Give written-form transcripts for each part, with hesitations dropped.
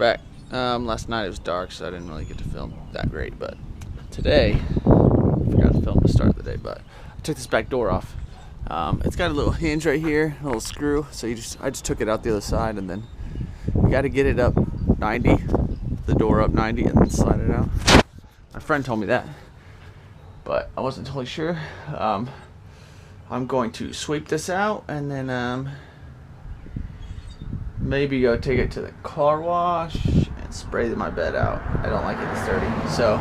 back. Last night it was dark, so I didn't really get to film that great, but today, I forgot to film the start of the day, but I took this back door off. It's got a little hinge right here, a little screw, so I just took it out the other side, and then you got to get it up 90, the door up 90, and then slide it out. My friend told me that, but I wasn't totally sure. I'm going to sweep this out, and then maybe go take it to the car wash and spray my bed out. I don't like it this dirty. So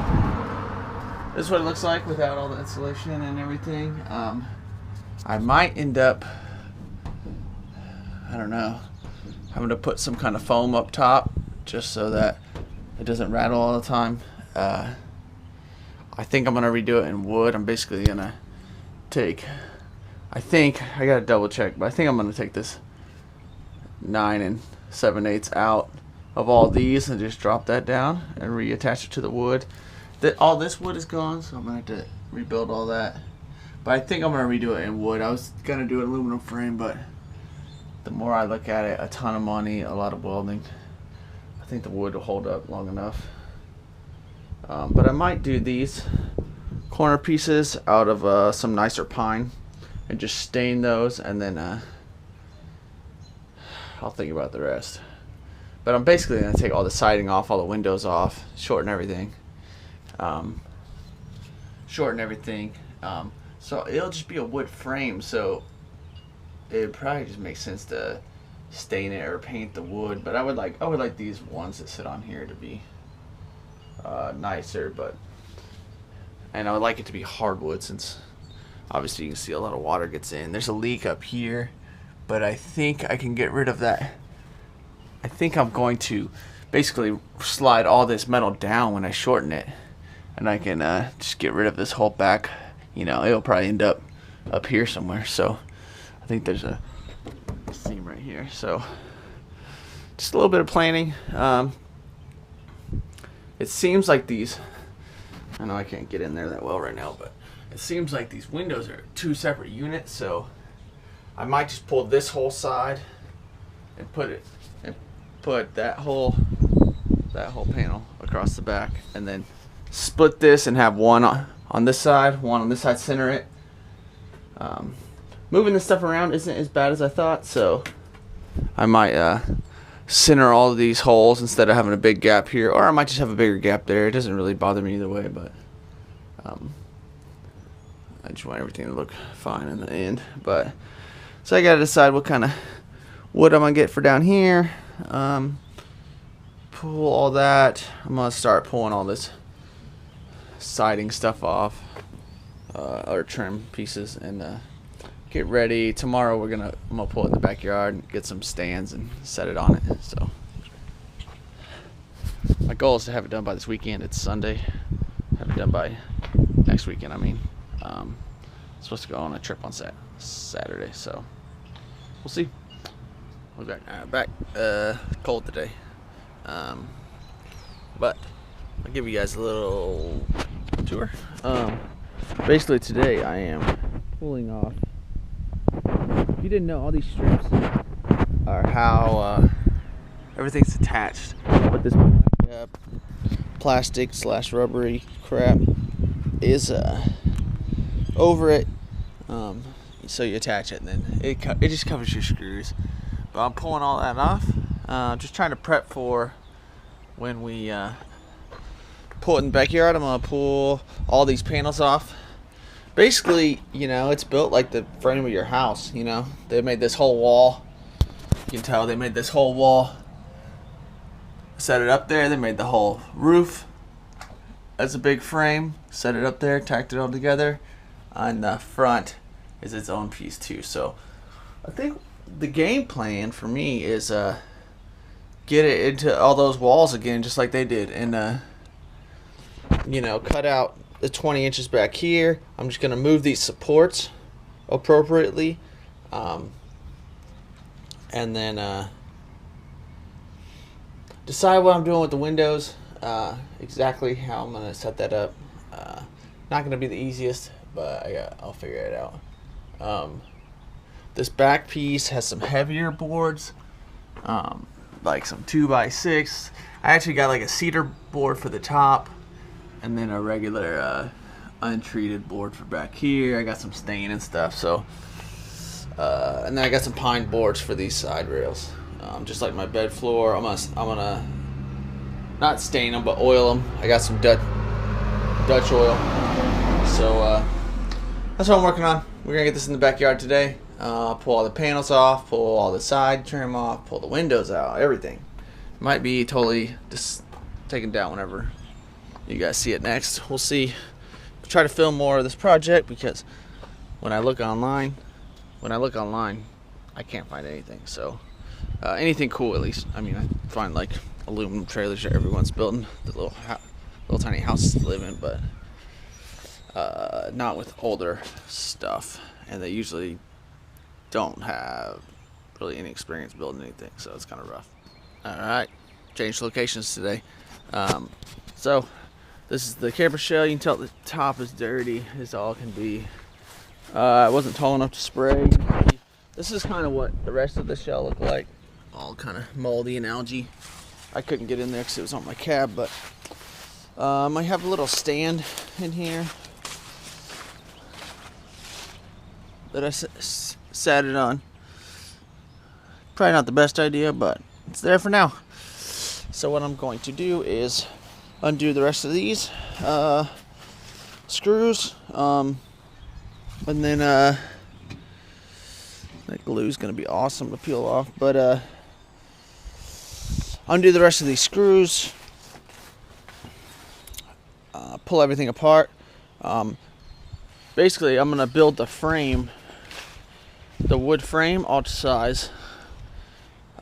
this is what it looks like without all the insulation and everything. I might end up, I don't know, I'm gonna put some kind of foam up top just so that it doesn't rattle all the time. I think I'm gonna redo it in wood. I'm basically gonna take, I gotta double check, but I think I'm gonna take this 9 7/8 out of all these and just drop that down and reattach it to the wood. All this wood is gone, so I'm gonna have to rebuild all that. But I think I'm gonna redo it in wood. I was gonna do an aluminum frame, but the more I look at it, a ton of money, a lot of welding. I think the wood will hold up long enough. But I might do these corner pieces out of some nicer pine and just stain those, and then I'll think about the rest. But I'm basically going to take all the siding off, all the windows off, shorten everything. So it'll just be a wood frame, so it probably just makes sense to stain it or paint the wood. But I would like these ones that sit on here to be nicer, and I would like it to be hardwood, since obviously you can see a lot of water gets in. There's a leak up here, but I think I can get rid of that. I think I'm going to basically slide all this metal down when I shorten it, and I can just get rid of this whole back. You know, it'll probably end up here somewhere. So I think there's a seam right here. So just a little bit of planning. It seems like these, I know I can't get in there that well right now, but it seems like these windows are 2 separate units. So I might just pull this whole side and put that whole panel across the back, and then split this and have one on this side, one on this side, center it. Moving this stuff around isn't as bad as I thought, so I might center all of these holes instead of having a big gap here, or I might just have a bigger gap there. It doesn't really bother me either way, but I just want everything to look fine in the end. But so I gotta decide what kind of wood I'm gonna get for down here. Pull all that. I'm gonna start pulling all this siding stuff off, or trim pieces, and get ready. Tomorrow I'm gonna pull it in the backyard and get some stands and set it on it. So my goal is to have it done by this weekend. It's Sunday. Have it done by next weekend. I mean, I'm supposed to go on a trip on Saturday, so we'll see. We're back cold today, but I'll give you guys a little tour. Basically today I am pulling off, if you didn't know, all these strips are how everything's attached, but this plastic / rubbery crap is over it, so you attach it, and then it just covers your screws. But I'm pulling all that off, just trying to prep for when we pull it in the backyard. I'm going to pull all these panels off. Basically, you know, it's built like the frame of your house, you know. They made this whole wall. You can tell they made this whole wall. Set it up there. They made the whole roof as a big frame. Set it up there, tacked it all together. On the front is its own piece too. So I think the game plan for me is get it into all those walls again, just like they did, and you know, cut out the 20 inches back here. I'm just gonna move these supports appropriately, and then decide what I'm doing with the windows, exactly how I'm gonna set that up. Not gonna be the easiest, but I'll figure it out. This back piece has some heavier boards, like some 2x6. I actually got like a cedar board for the top, and then a regular untreated board for back here. I got some stain and stuff, so and then I got some pine boards for these side rails, just like my bed floor. I'm gonna not stain them, but oil them. I got some Dutch oil, so that's what I'm working on. We're gonna get this in the backyard today. Pull all the panels off, pull all the side trim off, pull the windows out, everything. Might be totally just taken down whenever you guys see it next. We'll see. Try to film more of this project, because when I look online, I can't find anything. So anything cool, at least. I mean, I find like aluminum trailers that everyone's building, the little tiny houses to live in, but not with older stuff, and they usually don't have really any experience building anything, so it's kind of rough. All right, changed locations today. So this is the camper shell. You can tell the top is dirty as all can be. It wasn't tall enough to spray. This is kind of what the rest of the shell looked like, all kind of moldy and algae. I couldn't get in there because it was on my cab, but I have a little stand in here that I sat it on. Probably not the best idea, but it's there for now. So what I'm going to do is undo the rest of these screws, and then that glue is going to be awesome to peel off, but undo the rest of these screws, pull everything apart. Basically, I'm going to build the frame, the wood frame, all to size.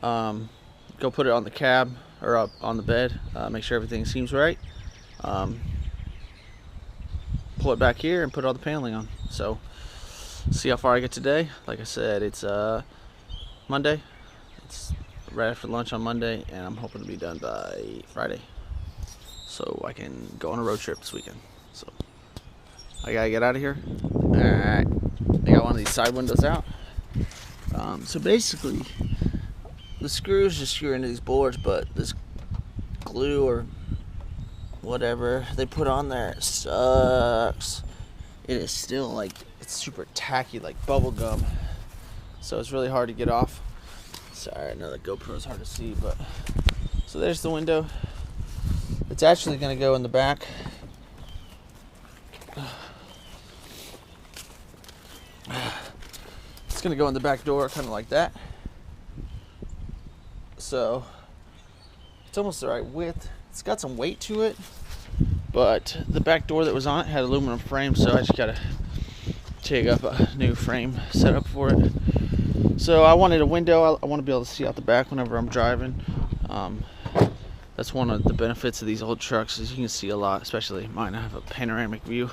Go put it on the cab or up on the bed. Make sure everything seems right. Pull it back here and put all the paneling on. So, see how far I get today. Like I said, it's Monday. It's right after lunch on Monday, and I'm hoping to be done by Friday, so I can go on a road trip this weekend. So I gotta get out of here. All right, I got one of these side windows out. So basically, the screws just screw into these boards, but this glue or whatever they put on there sucks. It is still like, it's super tacky, like bubble gum. So it's really hard to get off. Sorry, I know the GoPro is hard to see, but so there's the window. It's actually gonna go in the back. It's gonna go in the back door, kind of like that. So it's almost the right width. It's got some weight to it, but the back door that was on it had aluminum frame, so I just gotta take up a new frame setup for it. So I wanted a window. I want to be able to see out the back whenever I'm driving. That's one of the benefits of these old trucks, is you can see a lot, especially mine. I have a panoramic view,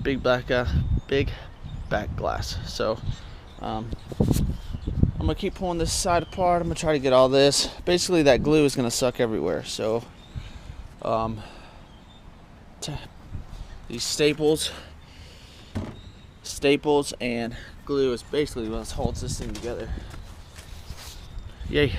big back glass. So I'm gonna keep pulling this side apart. I'm gonna try to get all this. Basically, that glue is gonna suck everywhere. So these staples and glue is basically what holds this thing together. Yay.